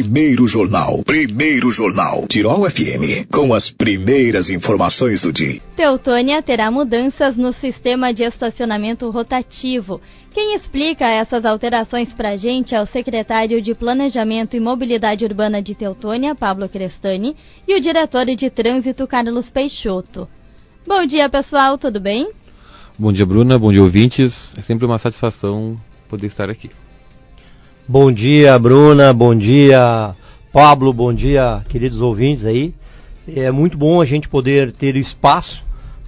Primeiro Jornal. Tirol FM, com as primeiras informações do dia. Teutônia terá mudanças no sistema de estacionamento rotativo. Quem explica essas alterações pra gente é o secretário de Planejamento e Mobilidade Urbana de Teutônia, Pablo Crestani, e o diretor de Trânsito, Carlos Peixoto. Bom dia, pessoal, tudo bem? Bom dia, Bruna, bom dia, ouvintes. É sempre uma satisfação poder estar aqui. Bom dia, Bruna, bom dia, Pablo, bom dia, queridos ouvintes aí. É muito bom a gente poder ter espaço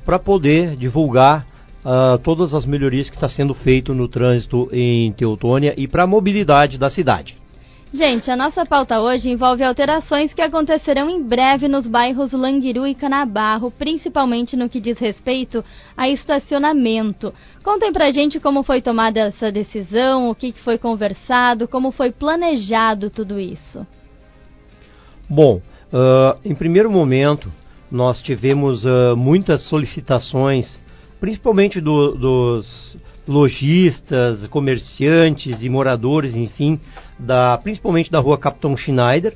para poder divulgar todas as melhorias que está sendo feito no trânsito em Teutônia e para a mobilidade da cidade. Gente, a nossa pauta hoje envolve alterações que acontecerão em breve nos bairros Languiru e Canabarro, principalmente no que diz respeito a estacionamento. Contem pra gente como foi tomada essa decisão, o que foi conversado, como foi planejado tudo isso. Bom, em primeiro momento, nós tivemos muitas solicitações, principalmente dos lojistas, comerciantes e moradores, enfim, principalmente da rua Capitão Schneider,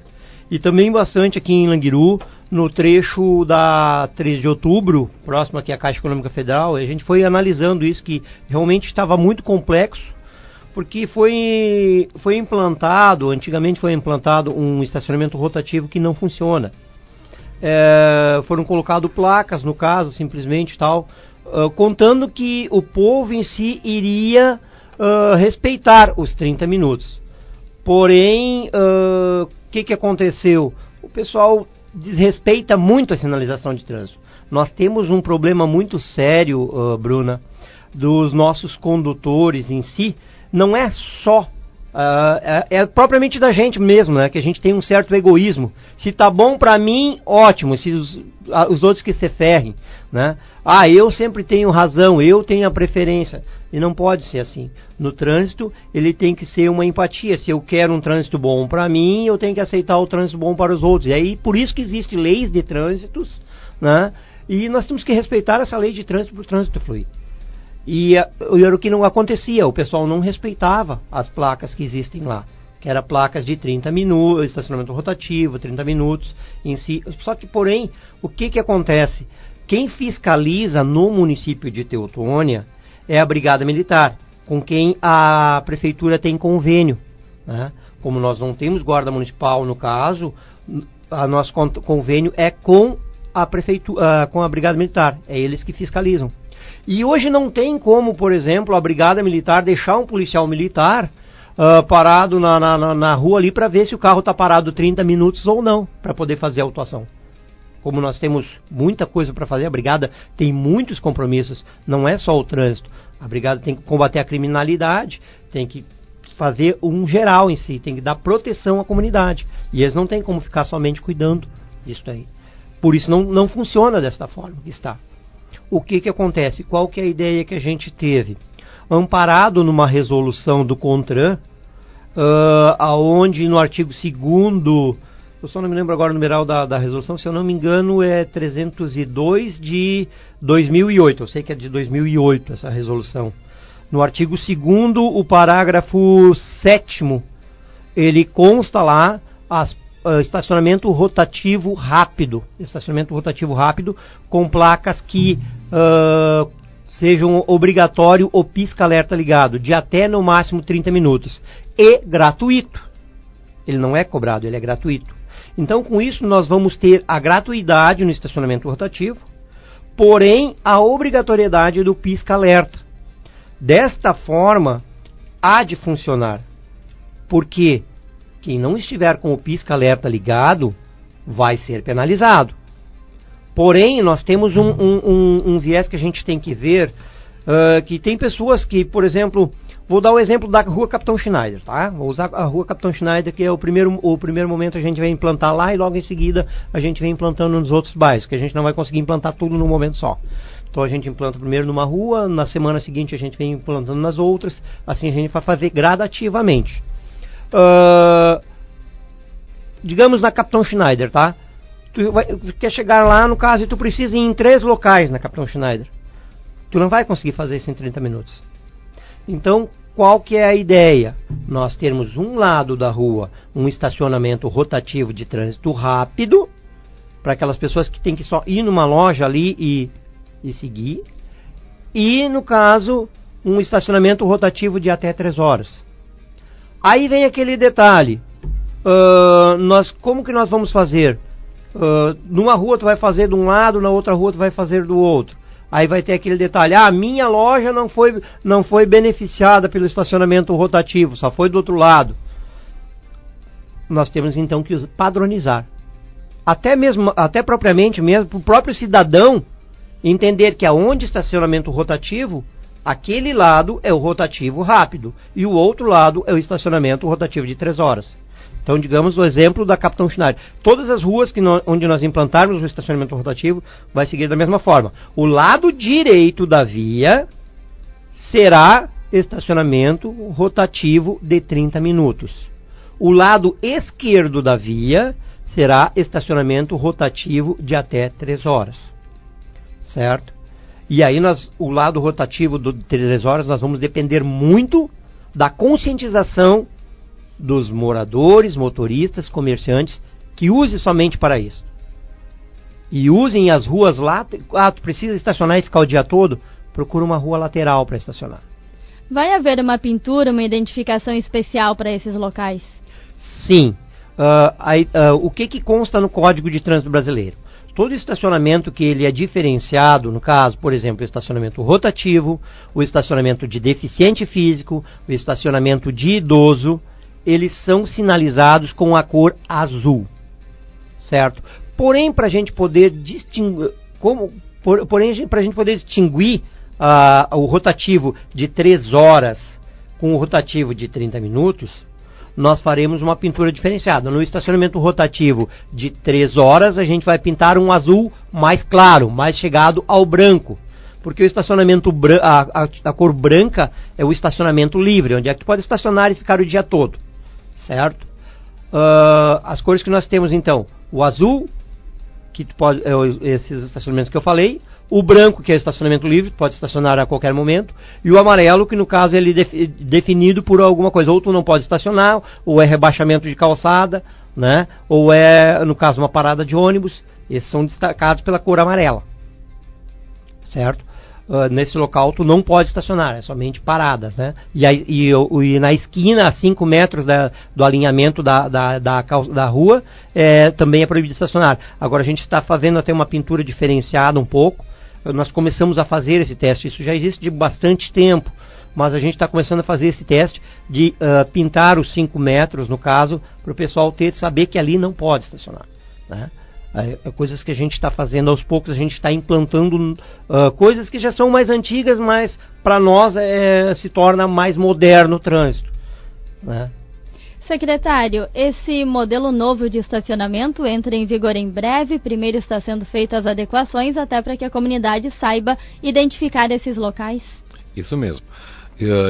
e também bastante aqui em Languiru, no trecho da 13 de outubro, próximo aqui à Caixa Econômica Federal. A gente foi analisando isso, que realmente estava muito complexo, porque antigamente foi implantado um estacionamento rotativo que não funciona. Foram colocadas placas, no caso, simplesmente tal, contando que o povo em si iria respeitar os 30 minutos. Porém, o que aconteceu? O pessoal desrespeita muito a sinalização de trânsito. Nós temos um problema muito sério, Bruna, dos nossos condutores em si. Não é só, é propriamente da gente mesmo, né? Que a gente tem um certo egoísmo. Se tá bom pra mim, ótimo. Se os outros que se ferrem, né? Eu sempre tenho razão, eu tenho a preferência. E não pode ser assim. No trânsito, ele tem que ser uma empatia. Se eu quero um trânsito bom para mim, eu tenho que aceitar o trânsito bom para os outros. E aí, por isso que existem leis de trânsitos, né? E nós temos que respeitar essa lei de trânsito para o trânsito fluir. E era o que não acontecia. O pessoal não respeitava as placas que existem lá, que eram placas de 30 minutos, estacionamento rotativo, 30 minutos em si. Só que, porém, o que acontece? Quem fiscaliza no município de Teutônia é a Brigada Militar, com quem a Prefeitura tem convênio, né? Como nós não temos guarda municipal no caso, nosso convênio é com a Prefeitura, com a Brigada Militar, é eles que fiscalizam. E hoje não tem como, por exemplo, a Brigada Militar deixar um policial militar parado na rua ali para ver se o carro está parado 30 minutos ou não, para poder fazer a autuação. Como nós temos muita coisa para fazer, a Brigada tem muitos compromissos, não é só o trânsito. A Brigada tem que combater a criminalidade, tem que fazer um geral em si, tem que dar proteção à comunidade. E eles não têm como ficar somente cuidando disso aí. Por isso não funciona desta forma que está. O que acontece? Qual que é a ideia que a gente teve? Amparado numa resolução do CONTRAN, aonde no artigo 2º, eu só não me lembro agora o numeral da resolução, se eu não me engano é 302 de 2008, eu sei que é de 2008 essa resolução. No artigo 2º, o parágrafo 7º, ele consta lá estacionamento rotativo rápido com placas que sejam obrigatório o pisca-alerta ligado, de até no máximo 30 minutos, e gratuito. Ele não é cobrado, ele é gratuito. Então, com isso, nós vamos ter a gratuidade no estacionamento rotativo, porém, a obrigatoriedade do pisca-alerta. Desta forma, há de funcionar. Porque quem não estiver com o pisca-alerta ligado, vai ser penalizado. Porém, nós temos um viés que a gente tem que ver, que tem pessoas que, por exemplo, vou dar o exemplo da rua Capitão Schneider, tá? Vou usar a rua Capitão Schneider, que é o primeiro momento a gente vai implantar lá e logo em seguida a gente vem implantando nos outros bairros, que a gente não vai conseguir implantar tudo num momento só. Então a gente implanta primeiro numa rua, na semana seguinte a gente vem implantando nas outras, assim a gente vai fazer gradativamente. Digamos na Capitão Schneider, tá? Tu quer chegar lá, no caso, e tu precisa ir em 3 locais na Capitão Schneider. Tu não vai conseguir fazer isso em 30 minutos. Então, qual que é a ideia? Nós termos um lado da rua um estacionamento rotativo de trânsito rápido, para aquelas pessoas que têm que só ir numa loja ali e seguir, e no caso, um estacionamento rotativo de até 3 horas. Aí vem aquele detalhe, como que nós vamos fazer? Numa rua tu vai fazer de um lado, na outra rua tu vai fazer do outro. Aí vai ter aquele detalhe, minha loja não foi beneficiada pelo estacionamento rotativo, só foi do outro lado. Nós temos então que padronizar. Até propriamente mesmo, para o próprio cidadão entender que aonde estacionamento rotativo, aquele lado é o rotativo rápido e o outro lado é o estacionamento rotativo de 3 horas. Então, digamos o exemplo da Capitão Schneider. Todas as ruas onde nós implantarmos o estacionamento rotativo vai seguir da mesma forma. O lado direito da via será estacionamento rotativo de 30 minutos. O lado esquerdo da via será estacionamento rotativo de até 3 horas. Certo? E aí o lado rotativo de 3 horas nós vamos depender muito da conscientização dos moradores, motoristas, comerciantes, que use somente para isso. E usem as ruas lá. Tu precisa estacionar e ficar o dia todo? Procura uma rua lateral para estacionar. Vai haver uma pintura, uma identificação especial para esses locais? Sim. O que consta no Código de Trânsito Brasileiro? Todo estacionamento que ele é diferenciado, no caso, por exemplo, o estacionamento rotativo, o estacionamento de deficiente físico, o estacionamento de idoso, eles são sinalizados com a cor azul, certo? Porém, para a gente poder distinguir, o rotativo de 3 horas com o rotativo de 30 minutos, nós faremos uma pintura diferenciada. No estacionamento rotativo de 3 horas, a gente vai pintar um azul mais claro, mais chegado ao branco. Porque o estacionamento, a cor branca é o estacionamento livre, onde é que tu pode estacionar e ficar o dia todo. Certo? As cores que nós temos então, o azul, que tu pode, esses estacionamentos que eu falei, o branco, que é o estacionamento livre, pode estacionar a qualquer momento, e o amarelo, que no caso ele é definido por alguma coisa, ou tu não pode estacionar, ou é rebaixamento de calçada, né? Ou é, no caso, uma parada de ônibus. Esses são destacados pela cor amarela, certo? Nesse local tu não pode estacionar, é somente paradas, né? E na esquina, a 5 metros do alinhamento da rua, também é proibido estacionar. Agora a gente está fazendo até uma pintura diferenciada um pouco. Nós começamos a fazer esse teste, isso já existe de bastante tempo, mas a gente está começando a fazer esse teste de pintar os 5 metros, no caso, para o pessoal saber que ali não pode estacionar, né? Coisas que a gente está fazendo aos poucos, a gente está implantando coisas que já são mais antigas, mas para nós se torna mais moderno o trânsito, né? Secretário, esse modelo novo de estacionamento entra em vigor em breve. Primeiro está sendo feitas as adequações até para que a comunidade saiba identificar esses locais? Isso mesmo.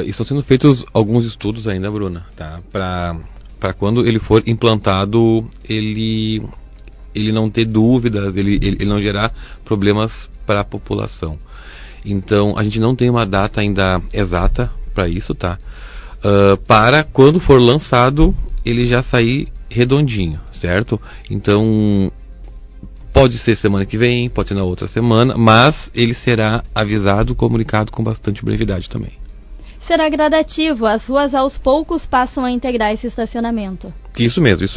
Estão sendo feitos alguns estudos ainda, Bruna, tá? Para quando ele for implantado, ele não ter dúvidas, ele não gerar problemas para a população. Então, a gente não tem uma data ainda exata para isso, tá? Para quando for lançado, ele já sair redondinho, certo? Então, pode ser semana que vem, pode ser na outra semana, mas ele será avisado, comunicado com bastante brevidade também. Será gradativo, as ruas aos poucos passam a integrar esse estacionamento. Isso mesmo.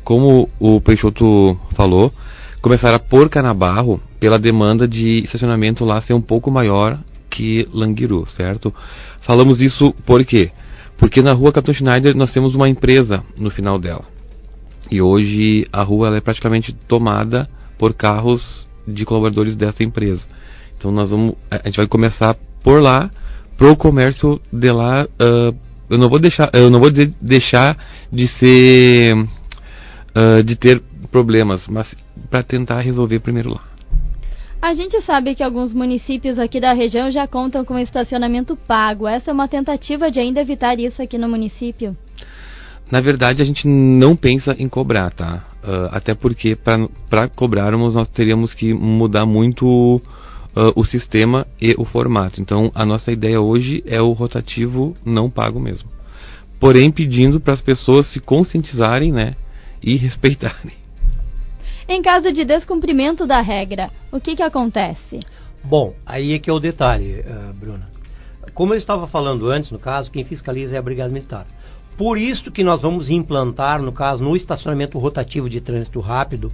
Como o Peixoto falou, começará por Canabarro pela demanda de estacionamento lá ser um pouco maior que Languiru, certo? Falamos isso por quê? Porque na rua Capitão Schneider nós temos uma empresa no final dela. E hoje a rua ela é praticamente tomada por carros de colaboradores dessa empresa. Então a gente vai começar por lá, pro comércio de lá. Eu não vou deixar de ser de ter problemas, mas para tentar resolver primeiro lá. A gente sabe que alguns municípios aqui da região já contam com estacionamento pago. Essa é uma tentativa de ainda evitar isso aqui no município? Na verdade, a gente não pensa em cobrar, tá? Até porque para cobrarmos nós teríamos que mudar muito o sistema e o formato. Então, a nossa ideia hoje é o rotativo não pago mesmo. Porém, pedindo para as pessoas se conscientizarem, né, e respeitarem. Em caso de descumprimento da regra, o que acontece? Bom, aí é que é o detalhe, Bruna. Como eu estava falando antes, no caso, quem fiscaliza é a Brigada Militar. Por isso que nós vamos implantar, no caso, no estacionamento rotativo de trânsito rápido,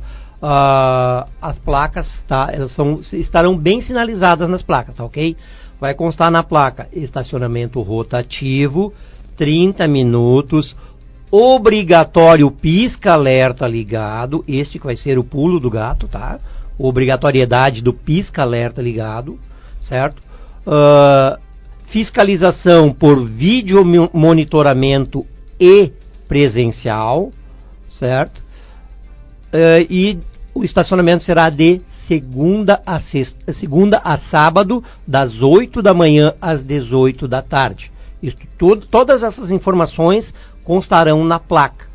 as placas, tá? Elas estarão bem sinalizadas nas placas, tá, ok? Vai constar na placa estacionamento rotativo, 30 minutos, obrigatório pisca-alerta ligado, este que vai ser o pulo do gato, tá? Obrigatoriedade do pisca-alerta ligado, certo? Fiscalização por vídeo monitoramento e presencial, certo? E o estacionamento será de segunda a sábado, das 8 da manhã às 18 da tarde. Todas essas informações constarão na placa,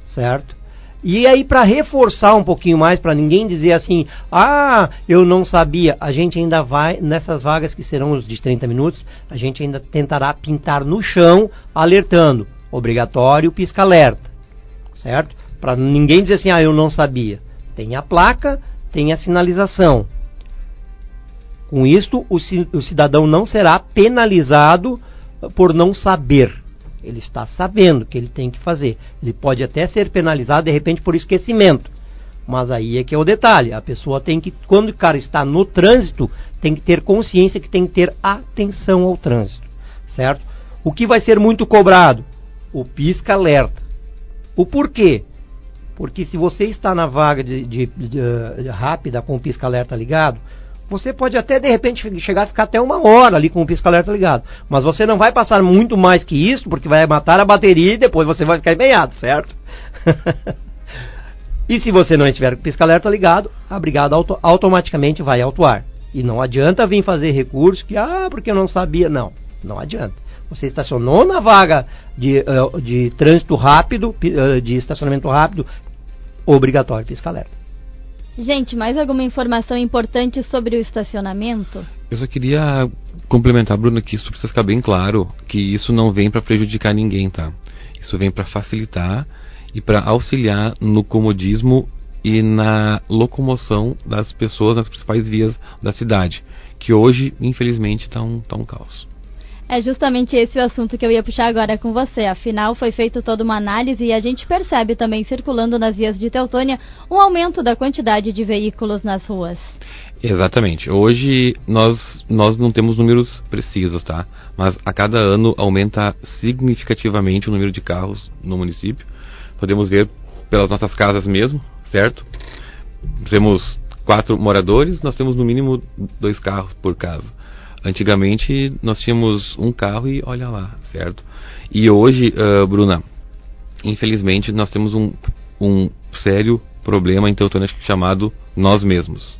certo? E aí, para reforçar um pouquinho mais, para ninguém dizer assim, eu não sabia, a gente ainda vai, nessas vagas que serão os de 30 minutos, a gente ainda tentará pintar no chão, alertando, obrigatório pisca-alerta, certo? Para ninguém dizer assim, eu não sabia. Tem a placa, tem a sinalização. Com isto, o cidadão não será penalizado por não saber. Ele está sabendo que ele tem que fazer. Ele pode até ser penalizado, de repente, por esquecimento. Mas aí é que é o detalhe. A pessoa tem que, quando o cara está no trânsito, tem que ter consciência que tem que ter atenção ao trânsito. Certo? O que vai ser muito cobrado? O pisca-alerta. O porquê? Porque se você está na vaga de rápida com o pisca-alerta ligado, você pode até, de repente, chegar a ficar até 1 hora ali com o pisca-alerta ligado. Mas você não vai passar muito mais que isso, porque vai matar a bateria e depois você vai ficar empenhado, certo? E se você não estiver com o pisca-alerta ligado, a brigada automaticamente vai autuar. E não adianta vir fazer recurso que, porque eu não sabia. Não, não adianta. Você estacionou na vaga de trânsito rápido, de estacionamento rápido, obrigatório pisca-alerta. Gente, mais alguma informação importante sobre o estacionamento? Eu só queria complementar, Bruno, que isso precisa ficar bem claro, que isso não vem para prejudicar ninguém, tá? Isso vem para facilitar e para auxiliar no comodismo e na locomoção das pessoas nas principais vias da cidade, que hoje, infelizmente, está um caos. É justamente esse o assunto que eu ia puxar agora com você. Afinal, foi feita toda uma análise e a gente percebe também, circulando nas vias de Teutônia, um aumento da quantidade de veículos nas ruas. Exatamente. Hoje nós não temos números precisos, tá? Mas a cada ano aumenta significativamente o número de carros no município. Podemos ver pelas nossas casas mesmo, certo? Temos 4 moradores, nós temos no mínimo 2 carros por casa. Antigamente nós tínhamos um carro e olha lá, certo? E hoje, Bruna, infelizmente nós temos um sério problema em Teutônia chamado nós mesmos.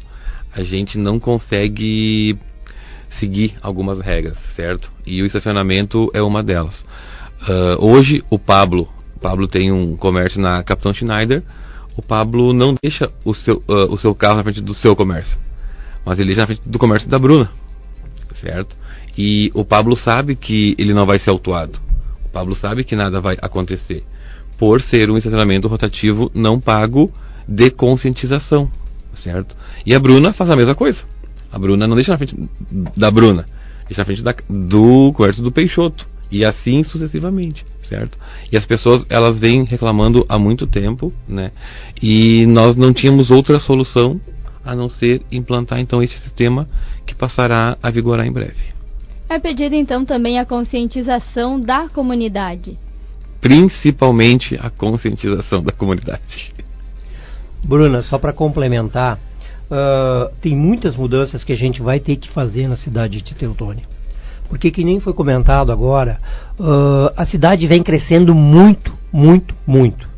A gente não consegue seguir algumas regras, certo? E o estacionamento é uma delas. Hoje o Pablo tem um comércio na Capitão Schneider. O Pablo não deixa o seu carro na frente do seu comércio, mas ele deixa na frente do comércio da Bruna. Certo? E o Pablo sabe que ele não vai ser autuado. O Pablo sabe que nada vai acontecer, por ser um estacionamento rotativo não pago de conscientização, certo? E a Bruna faz a mesma coisa. A Bruna não deixa na frente da Bruna, deixa na frente do comércio do Peixoto. E assim sucessivamente, certo? E as pessoas, elas vêm reclamando há muito tempo, né? E nós não tínhamos outra solução a não ser implantar então este sistema que passará a vigorar em breve. É pedido então também a conscientização da comunidade. Principalmente a conscientização da comunidade. Bruna, só para complementar, tem muitas mudanças que a gente vai ter que fazer na cidade de Teutônia. Porque que nem foi comentado agora, a cidade vem crescendo muito, muito, muito.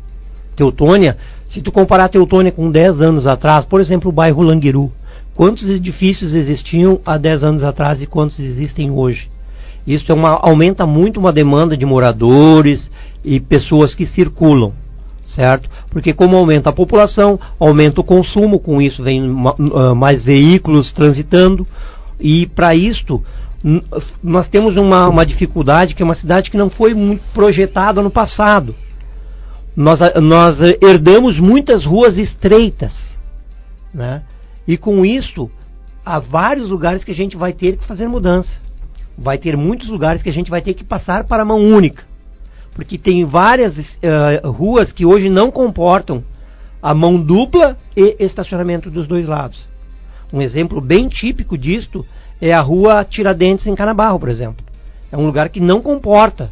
Teutônia, se tu comparar Teutônia com 10 anos atrás, por exemplo, o bairro Languiru, quantos edifícios existiam há 10 anos atrás e quantos existem hoje? Isso aumenta muito uma demanda de moradores e pessoas que circulam, certo? Porque como aumenta a população, aumenta o consumo, com isso vem mais veículos transitando, e para isto nós temos uma dificuldade, que é uma cidade que não foi muito projetada no passado. Nós herdamos muitas ruas estreitas, né? E com isso, há vários lugares que a gente vai ter que fazer mudança. Vai ter muitos lugares que a gente vai ter que passar para a mão única. Porque tem várias ruas que hoje não comportam a mão dupla e estacionamento dos dois lados. Um exemplo bem típico disto é a rua Tiradentes em Canabarro, por exemplo. É um lugar que não comporta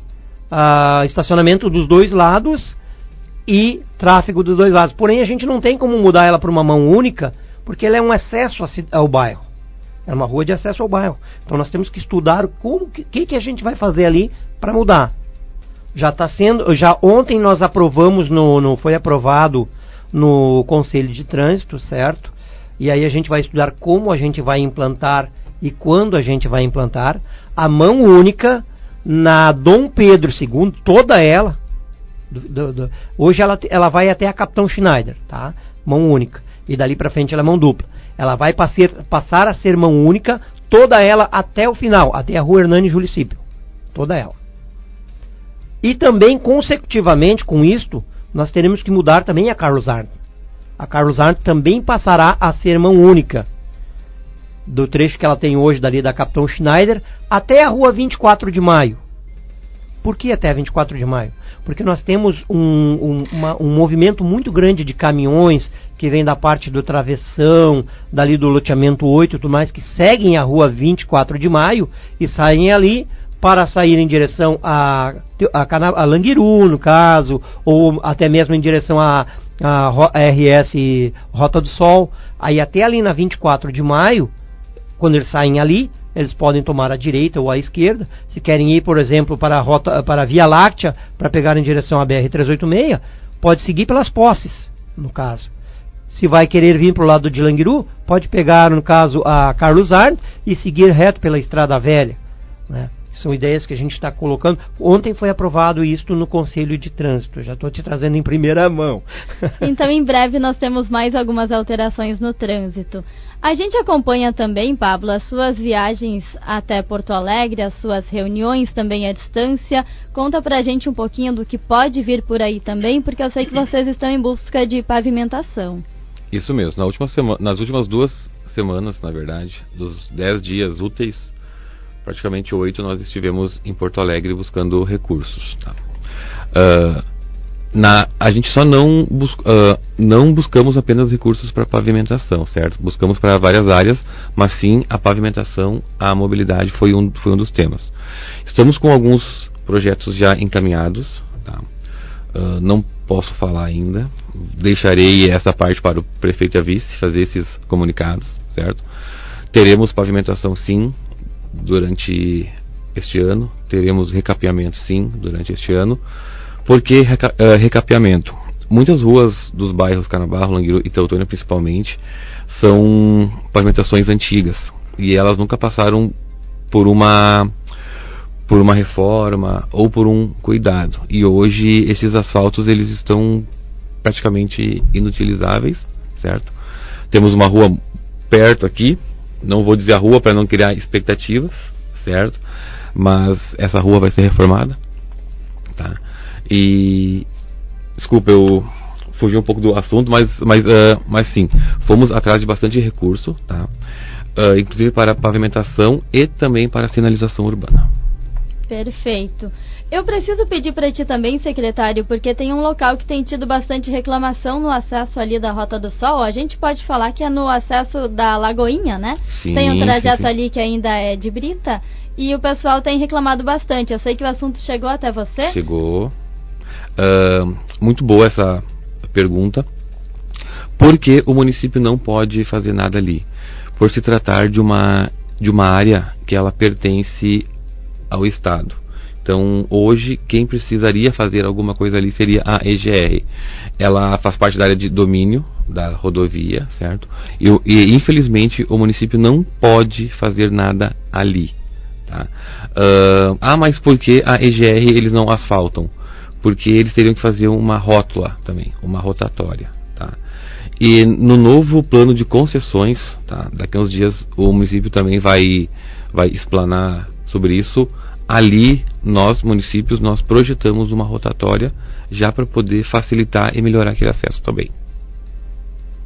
estacionamento dos dois lados e tráfego dos dois lados. Porém, a gente não tem como mudar ela para uma mão única, porque ela é um acesso ao bairro. É uma rua de acesso ao bairro. Então nós temos que estudar o que a gente vai fazer ali para mudar. Já ontem nós aprovamos, foi aprovado no Conselho de Trânsito, certo? E aí a gente vai estudar como a gente vai implantar e quando a gente vai implantar a mão única na Dom Pedro II, toda ela. Hoje ela vai até a Capitão Schneider, tá? Mão única. E dali para frente ela é mão dupla. Ela vai passar a ser mão única, toda ela até o final, até a rua Hernani Júlio Cípio. Toda ela. E também, consecutivamente com isto, nós teremos que mudar também a Carlos Arndt. A Carlos Arndt também passará a ser mão única. Do trecho que ela tem hoje, dali da Capitão Schneider, até a rua 24 de Maio. Por que até 24 de Maio? Porque nós temos um movimento muito grande de caminhões que vem da parte do Travessão, dali do loteamento 8 e tudo mais, que seguem a rua 24 de Maio e saem ali para sair em direção a Languiru, no caso, ou até mesmo em direção a RS Rota do Sol. Aí até ali na 24 de Maio, quando eles saem ali, eles podem tomar a direita ou a esquerda. Se querem ir, por exemplo, para a Via Láctea, para pegar em direção à BR-386, pode seguir pelas Posses, no caso. Se vai querer vir para o lado de Languiru, pode pegar, no caso, a Carlos Arndt e seguir reto pela Estrada Velha, né? São ideias que a gente está colocando. Ontem foi aprovado isto no Conselho de Trânsito. Já estou te trazendo em primeira mão. Então, em breve, nós temos mais algumas alterações no trânsito. A gente acompanha também, Pablo, as suas viagens até Porto Alegre, as suas reuniões também à distância. Conta pra gente um pouquinho do que pode vir por aí também, porque eu sei que vocês estão em busca de pavimentação. Isso mesmo. Nas últimas 2 semanas, na verdade, dos 10 dias úteis, praticamente 8 nós estivemos em Porto Alegre buscando recursos. Tá? A gente só não buscamos apenas recursos para pavimentação, certo? Buscamos para várias áreas, mas sim a pavimentação, a mobilidade foi um dos temas. Estamos com alguns projetos já encaminhados, tá? Não posso falar ainda, deixarei essa parte para o prefeito e a vice fazer esses comunicados, certo? Teremos pavimentação sim durante este ano, teremos recapeamento sim durante este ano. Por que recapeamento? Muitas ruas dos bairros Canabarro, Languiru e Teutônia principalmente são pavimentações antigas e elas nunca passaram por uma reforma ou por um cuidado, e hoje esses asfaltos eles estão praticamente inutilizáveis, certo? Temos uma rua perto aqui, não vou dizer a rua para não criar expectativas, certo? Mas essa rua vai ser reformada, tá? E desculpa, eu fugi um pouco do assunto, mas sim, fomos atrás de bastante recurso, tá? Inclusive para pavimentação e também para sinalização urbana. Perfeito. Eu preciso pedir para ti também, secretário, porque tem um local que tem tido bastante reclamação no acesso ali da Rota do Sol. A gente pode falar que é no acesso da Lagoinha, né? Sim, tem um trajeto sim. ali que ainda é de brita e o pessoal tem reclamado bastante. Eu sei que o assunto chegou até você. Chegou. Muito boa essa pergunta. Por que o município não pode fazer nada ali? Por se tratar de uma área que ela pertence ao Estado. Então, hoje, quem precisaria fazer alguma coisa ali seria a EGR. Ela faz parte da área de domínio da rodovia, certo? E infelizmente, o município não pode fazer nada ali. Tá? Mas por que a EGR eles não asfaltam? porque eles teriam que fazer uma rótula também, uma rotatória, tá? E no novo plano de concessões, tá? Daqui a uns dias o município também vai explanar sobre isso. Ali, nós, municípios, nós projetamos uma rotatória já para poder facilitar e melhorar aquele acesso também.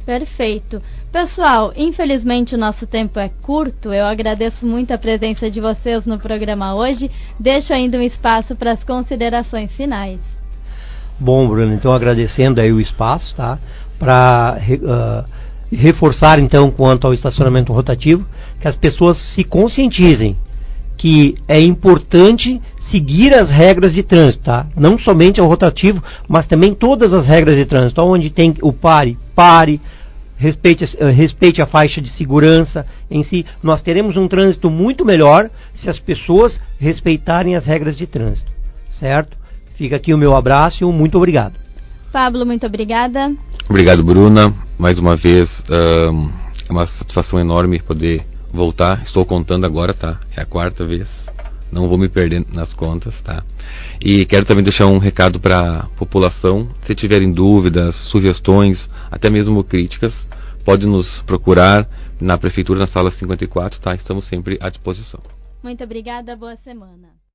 Perfeito. Pessoal, infelizmente o nosso tempo é curto. Eu agradeço muito a presença de vocês no programa hoje. Deixo ainda um espaço para as considerações finais. Bom, Bruno, então agradecendo aí o espaço, tá? Para reforçar então quanto ao estacionamento rotativo, que as pessoas se conscientizem que é importante seguir as regras de trânsito, tá? Não somente ao rotativo, mas também todas as regras de trânsito. Onde tem o pare, respeite a faixa de segurança em si. Nós teremos um trânsito muito melhor se as pessoas respeitarem as regras de trânsito, certo? Fica aqui o meu abraço e muito obrigado. Pablo, muito obrigada. Obrigado, Bruna. Mais uma vez, é uma satisfação enorme poder voltar. Estou contando agora, tá? É a 4ª vez. Não vou me perder nas contas, tá? E quero também deixar um recado para a população. Se tiverem dúvidas, sugestões, até mesmo críticas, pode nos procurar na Prefeitura, na sala 54, tá? Estamos sempre à disposição. Muito obrigada, boa semana.